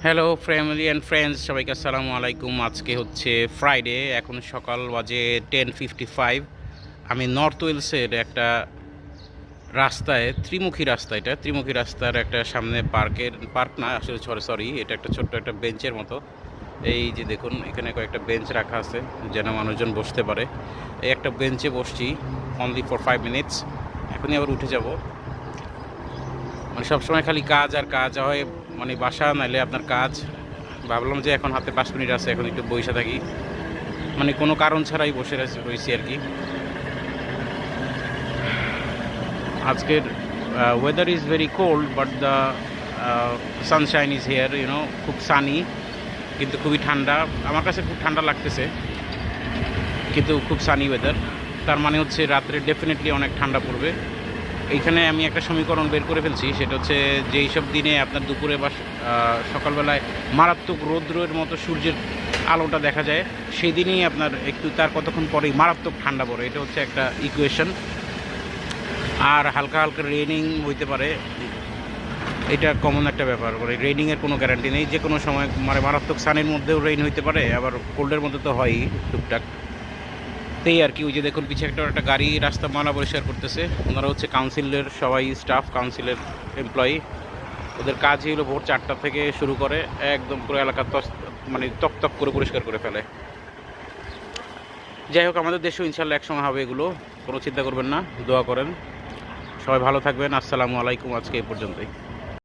Hello family and friends, সবাইকে আসসালামু আলাইকুম। আজকে হচ্ছে ফ্রাইডে, এখন সকাল বাজে 10:55। আমি নর্থ ওয়েলসের একটা রাস্তায়, ত্রিমুখী রাস্তার একটা সামনে পার্ক না আসলে, সরি, এটা একটা ছোট্ট একটা বেঞ্চের মতো। এই যে দেখুন, এখানে কয়েকটা বেঞ্চ রাখা আছে যেন মানুষজন বসতে পারে। এই একটা বেঞ্চে বসছি অনলি ফর 5 মিনিটস। এখনই আবার উঠে যাব। মানে সবসময় খালি কাজ আর কাজ হয়, মানে বাসা নাইলে আপনার কাজ। ভাবলাম যে এখন হাতে 5 মিনিট আছে, এখন একটু বসে থাকি, মানে কোনো কারণ ছাড়াই বসে রয়েছি আর কি। আজকের weather is very cold, but the Sunshine is here, খুব সানি, কিন্তু খুবই ঠান্ডা। আমার কাছে খুব ঠান্ডা লাগতেছে, কিন্তু খুব সানি ওয়েদার। তার মানে হচ্ছে রাত্রে ডেফিনেটলি অনেক ঠান্ডা পড়বে। এইখানে আমি একটা সমীকরণ বের করে ফেলছি, সেটা হচ্ছে যে এইসব দিনে আপনার দুপুরে বা সকালবেলায় মারাত্মক রৌদ্রের মতো সূর্যের আলোটা দেখা যায়, সেই দিনই আপনার একটু তার কতক্ষণ পরেই মারাত্মক ঠান্ডা পড়ে। এটা হচ্ছে একটা ইকুয়েশন। আর হালকা হালকা রেনিং হইতে পারে, এটা কমন একটা ব্যাপার। মানে রেনিংয়ের কোনো গ্যারান্টি নেই, যে কোনো সময় মানে মারাত্মক সানের মধ্যেও রেইন হইতে পারে, আবার কোল্ডের মধ্যে তো হয়ই টুকটাক। তাই আর কি। ওই যে দেখুন, পিছিয়ে একটা গাড়ি রাস্তা ময়লা পরিষ্কার করতেছে। ওনারা হচ্ছে কাউন্সিলের সবাই স্টাফ, কাউন্সিলের এমপ্লয়ি। ওদের কাজই হলো ভোর 4টা থেকে শুরু করে একদম পুরো এলাকা মানে তক করে পরিষ্কার করে ফেলে। যাই হোক, আমাদের দেশেও ইনশাল্লাহ একসময় হবে এগুলো, কোনো চিন্তা করবেন না, দোয়া করেন। সবাই ভালো থাকবেন। আসসালামু আলাইকুম। আজকে এই পর্যন্তই।